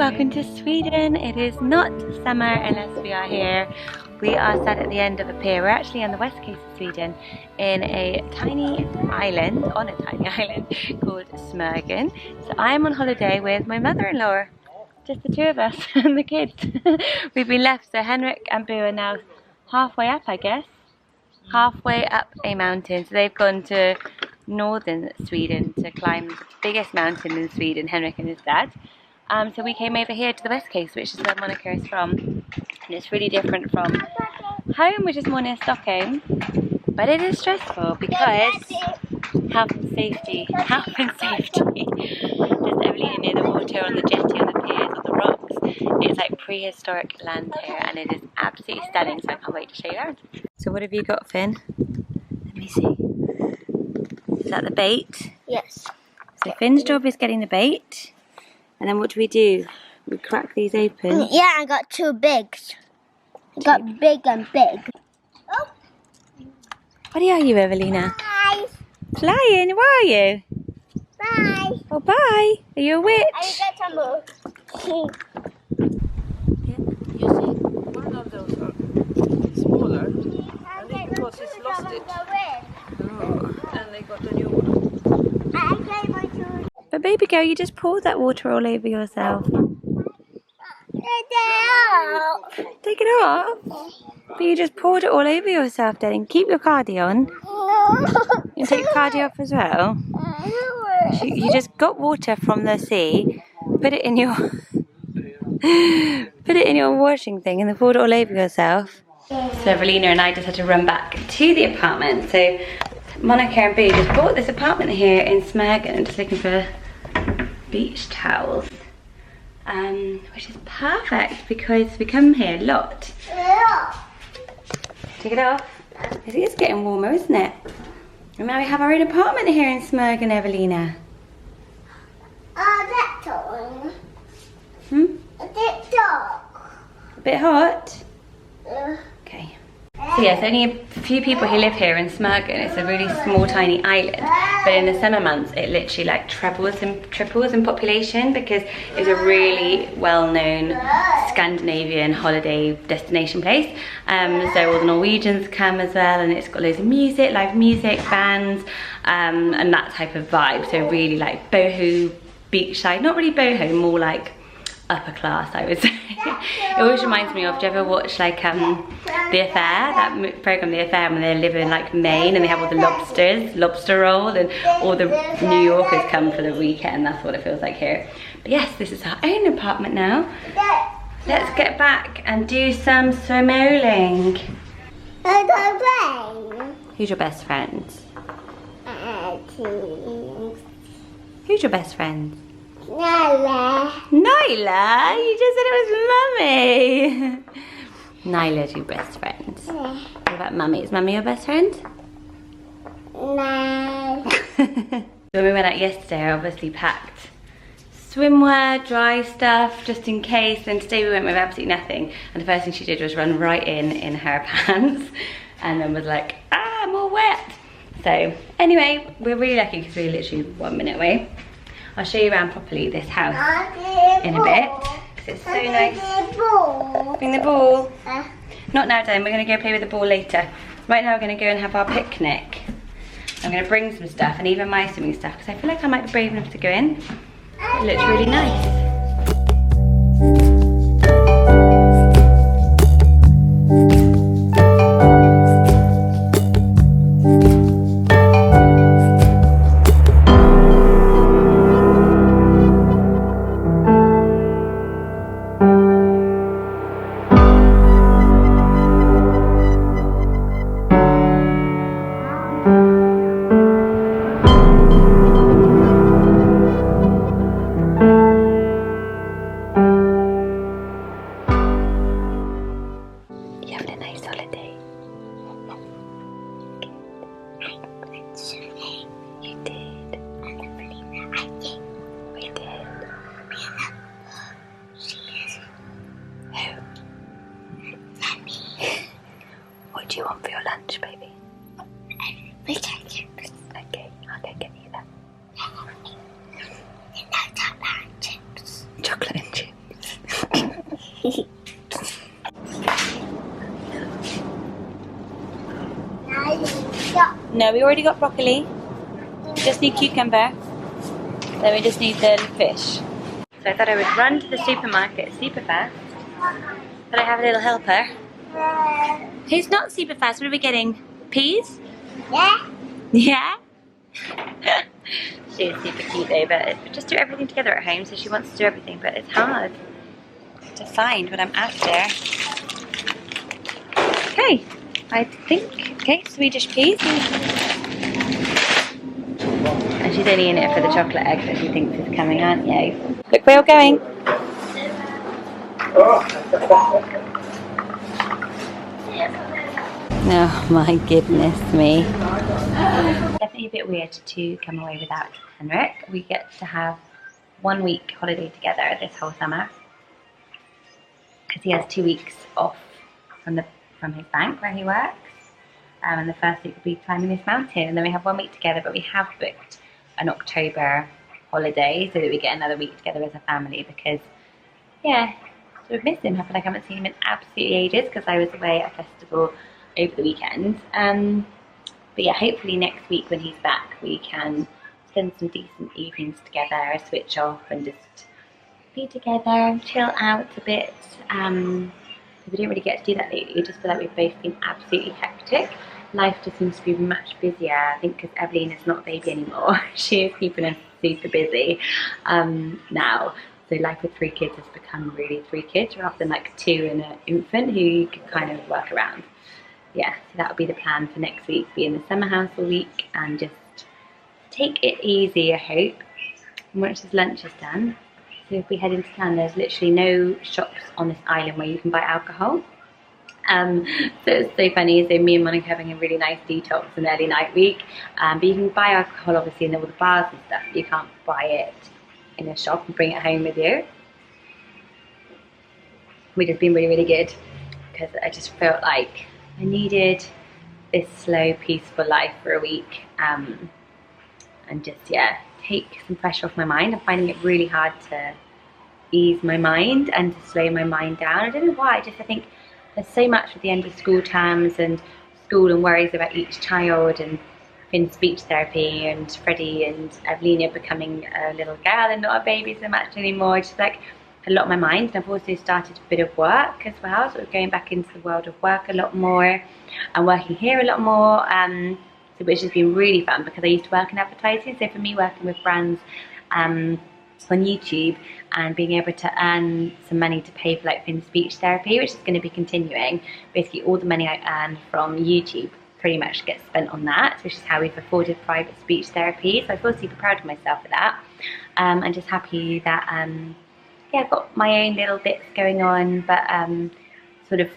welcome to Sweden. It is not summer unless we are here. We are sat at the end of a pier. We're actually on the west coast of Sweden in a tiny island, on a tiny island called Smögen. So I'm on holiday with my mother-in-law, just the two of us and the kids. We've been left, so Henrik and Boo are now halfway up, I guess. Halfway up a mountain. So they've gone to northern Sweden to climb the biggest mountain in Sweden, Henrik and his dad. So we came over here to the west coast, which is where Monica is from, and it's really different from home, which is more near Stockholm, but it is stressful because health and safety, just Evelina near the water, on the jetty, on the piers, on the rocks. It's like prehistoric land here, and it is absolutely stunning, so I can't wait to show you around. So what have you got, Finn? Let me see. Is that the bait? Yes. So Finn's job is getting the bait. And then what do? We crack these open. Yeah, I got two bigs. I got big and big. Oh. What are you, Evelina? Bye. Flying? Where are you? Bye. Oh, bye. Are you a witch? I got some more. You see, one of those are smaller, and it's because it's lost it. Oh. And they got a new one. But baby girl, you just poured that water all over yourself. Take it off. But you just poured it all over yourself, darling. Keep your cardi on. You take your cardi off as well. You just got water from the sea, put it in your washing thing, and then poured it all over yourself. So Evelina and I just had to run back to the apartment. So Monica and Boo just bought this apartment here in Smögen, just looking for beach towels, which is perfect because we come here a lot. Take it off. It is getting warmer, isn't it? And now we have our own apartment here in Smögen, Evelina. That's on. A bit hot? Okay. So yes, only a few people who live here in Smögen. It's a really small, tiny island. But in the summer months, it literally like triples in population because it's a really well-known Scandinavian holiday destination place. So all the Norwegians come as well, and it's got loads of music, live music, bands, and that type of vibe. So really like boho, beachside, not really boho, more like upper class, I would say. It always reminds me of, do you ever watch like The Affair, that program The Affair, when they live in like Maine and they have all the lobster roll, and all the New Yorkers come for the weekend. That's what it feels like here. But yes, this is our own apartment now. Let's get back and do some swimming. Who's your best friend? Who's your best friend? Nyla. Nyla? You just said it was Mummy. Nyla's your best friend. What about Mummy? Is Mummy your best friend? No. When we went out yesterday, I obviously packed swimwear, dry stuff, just in case. And today we went with absolutely nothing. And the first thing she did was run right in her pants. And then was like, I'm all wet. So anyway, we're really lucky because we're literally 1 minute away. I'll show you around properly this house in a bit, because it's so nice. Bring the ball. Not now, darling. We're going to go play with the ball later. Right now we're going to go and have our picnic. I'm going to bring some stuff, and even my swimming stuff, because I feel like I might be brave enough to go in. It looks really nice. What do you want for your lunch, baby? Potatoes. Okay, I'll go get you that. And chocolate and chips. Chocolate and chips. No, we already got broccoli. Just need cucumber. Then we just need the fish. So I thought I would run to the supermarket super fast. But I have a little helper. Who's not super fast? What are we getting? Peas? Yeah. Yeah? She is super cute though, but we just do everything together at home, so she wants to do everything, but it's hard to find what I'm after. Okay, I think, okay, Swedish peas. And she's only in it for the chocolate egg that she thinks is coming, aren't you? Look where you're going. Oh my goodness me. Definitely a bit weird to come away without Henrik. We get to have 1 week holiday together this whole summer. Because he has 2 weeks off from his bank where he works. And the first week will be climbing this mountain. And then we have 1 week together, but we have booked an October holiday so that we get another week together as a family because, yeah, sort of miss him. I feel like I haven't seen him in absolutely ages because I was away at a festival over the weekend. But yeah, hopefully next week when he's back we can spend some decent evenings together, switch off and just be together, chill out a bit. We didn't really get to do that lately. We just feel like we've both been absolutely hectic. Life just seems to be much busier, I think because Evelyn is not a baby anymore. She is keeping us super busy now. So life with 3 kids has become really 3 kids rather than like 2 and an infant who you can kind of work around. Yeah, so that'll be the plan for next week, be in the summer house all week and just take it easy, I hope. And once his lunch is done, so if we head into town, there's literally no shops on this island where you can buy alcohol. So it's so funny, so me and Monica are having a really nice detox and early night week. But you can buy alcohol obviously in all the bars and stuff. You can't buy it in a shop and bring it home with you. Which has been really, really good because I just felt like I needed this slow, peaceful life for a week. And just, yeah, take some pressure off my mind. I'm finding it really hard to ease my mind and to slow my mind down. I don't know why, I think there's so much at the end of school terms and school and worries about each child and in speech therapy and Freddie and Evelina becoming a little girl and not a baby so much anymore. Just like a lot on my mind. And I've also started a bit of work as well, sort of going back into the world of work a lot more and working here a lot more. So which has been really fun because I used to work in advertising. So for me, working with brands on YouTube and being able to earn some money to pay for like Finn's speech therapy, which is going to be continuing. Basically all the money I earn from YouTube pretty much gets spent on that, which is how we've afforded private speech therapy. So I feel super proud of myself for that. I'm just happy that yeah, I've got my own little bits going on, but sort of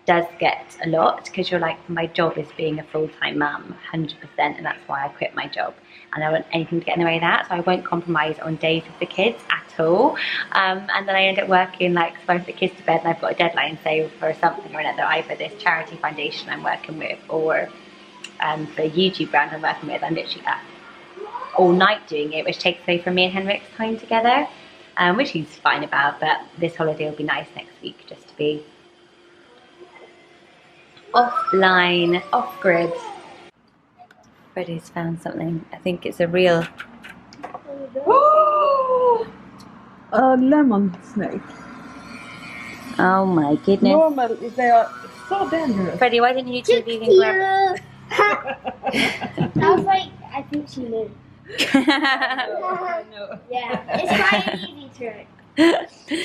does get a lot because you're like, my job is being a full-time mum 100%, and that's why I quit my job. And I don't want anything to get in the way of that, so I won't compromise on days with the kids at all. And then I end up working like, so I put the kids to bed and I've got a deadline, say for something or another, either this charity foundation I'm working with or the YouTube brand I'm working with. I'm literally up all night doing it, which takes away from me and Henrik's time together, which he's fine about. But this holiday will be nice next week, just to be offline, off-grid. Freddie's found something. I think it's a real... A lemon snake. Oh my goodness. Normally they are so dangerous. Freddie, why didn't you two even grab... I was like, I think she knew. Yeah, it's quite an easy trick.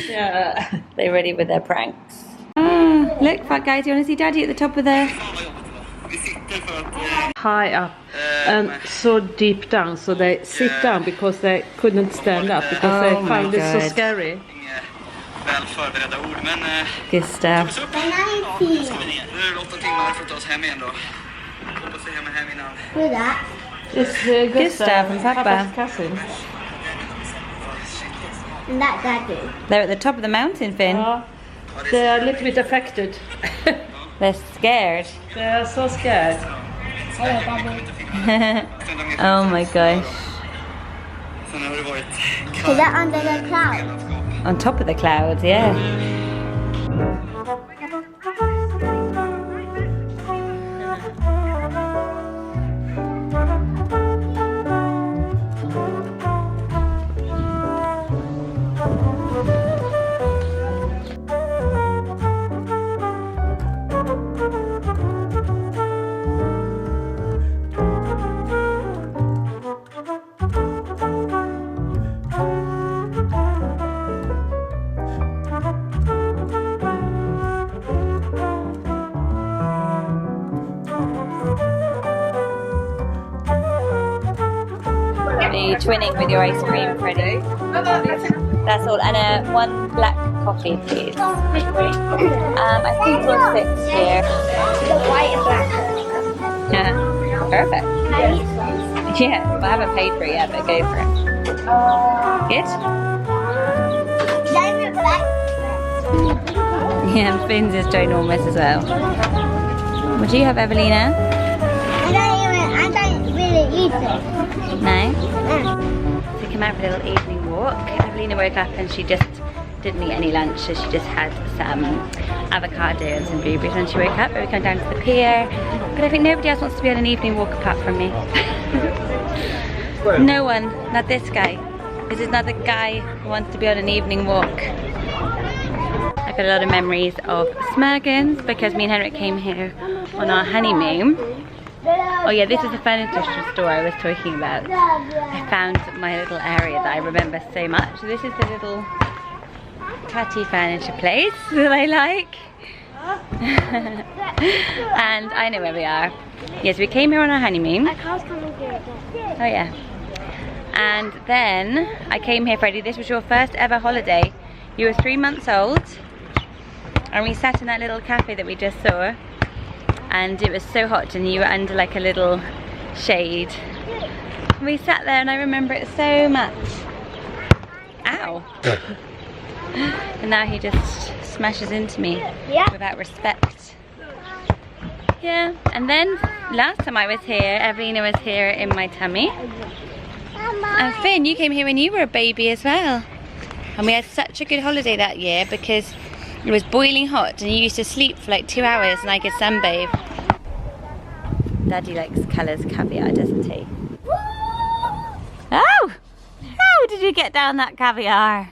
Yeah. They're ready with their pranks. Look, fat guys, you want to see Daddy at the top of the... High up and so deep down, so they sit down because they couldn't stand up because they found it so scary. Gustav. Who's that? It's Gustav and Papa. Papa's cousin. And that Daddy. They're at the top of the mountain, Finn. They are a little bit affected. They're scared. They are so scared. Oh my gosh. Is that under the clouds? On top of the clouds, yeah. twinning with your ice cream, Freddie. That's all. And one black coffee, please. I think we'll sit here. The white and black. Yeah. Perfect. Yeah, well, I haven't paid for it yet, but go for it. Good? Yeah, Finn's is ginormous as well. What do you have, Evelina? I don't really eat it. No? So we come out for a little evening walk. Evelina woke up and she just didn't eat any lunch, so she just had some avocado and some blueberries when she woke up. But we come down to the pier. But I think nobody else wants to be on an evening walk apart from me. No one, not this guy. This is not the guy who wants to be on an evening walk. I've got a lot of memories of Smurgens because me and Henrik came here on our honeymoon. Oh yeah, this is the furniture store I was talking about. I found my little area that I remember so much. So this is the little catty furniture place that I like. And I know where we are. Yes, we came here on our honeymoon. My car's coming here again. Oh yeah. And then I came here, Freddie, this was your first ever holiday. You were 3 months old. And we sat in that little cafe that we just saw. And it was so hot and you were under like a little shade. We sat there and I remember it so much. Ow. And now he just smashes into me without respect. Yeah, and then last time I was here, Evelina was here in my tummy. And Finn, you came here when you were a baby as well. And we had such a good holiday that year because it was boiling hot and you used to sleep for like 2 hours and I could sunbathe. Daddy likes colours caviar, doesn't he? Oh! How did you get down that caviar?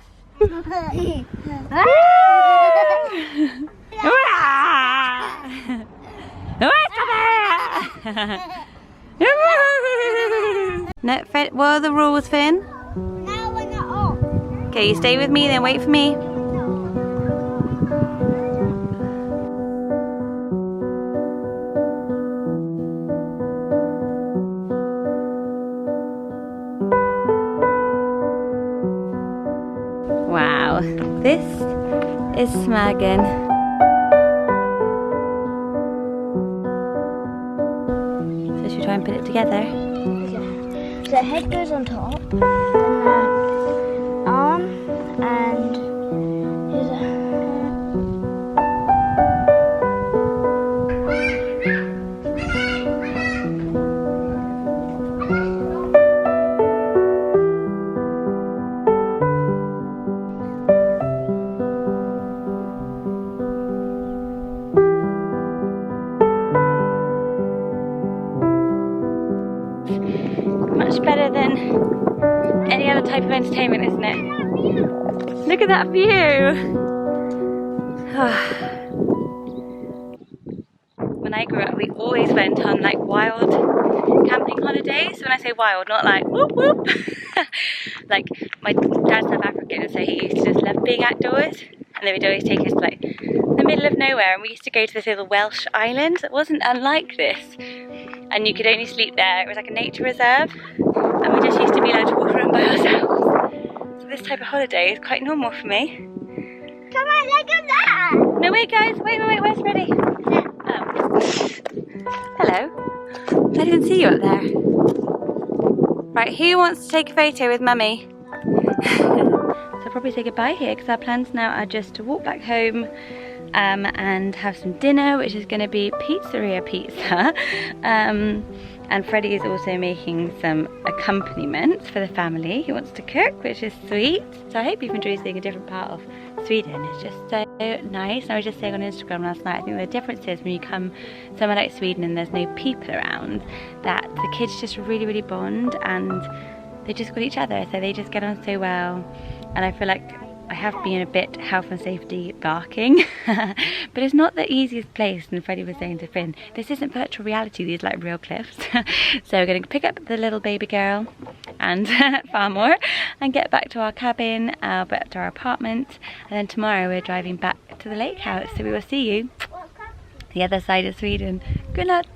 No, Fred, what are the rules, Finn? No, we're not off. Okay, you stay with me, then wait for me. Wow, this is Smurgen. So should we try and put it together? So the head goes on top, and the arm, and here's a... Much better than any other type of entertainment, isn't it? Look at that view! When I grew up, we always went on like wild camping holidays. When I say wild, not like whoop whoop. Like my dad's South African, so he used to just love being outdoors. And they would always take us to like the middle of nowhere, and we used to go to this little Welsh island that wasn't unlike this. And you could only sleep there. It was like a nature reserve, and we just used to be allowed to walk around by ourselves. So this type of holiday is quite normal for me. Come on, look at that! No, wait guys, wait, where's Freddie? Oh. Hello. I didn't see you up there. Right, who wants to take a photo with Mummy? So I'll probably say goodbye here because our plans now are just to walk back home and have some dinner, which is going to be pizzeria pizza. And Freddie is also making some accompaniments for the family. He wants to cook, which is sweet. So I hope you've enjoyed seeing a different part of Sweden. It's just so nice. And I was just saying on Instagram last night, I think the difference is when you come somewhere like Sweden and there's no people around, that the kids just really, really bond and they just got each other. So they just get on so well. And I feel like I have been a bit health and safety barking, but it's not the easiest place. And Freddie was saying to Finn, this isn't virtual reality, these like real cliffs. So we're going to pick up the little baby girl and far more and get back to our cabin, back to our apartment. And then tomorrow we're driving back to the lake house. So we will see you the other side of Sweden. Good night.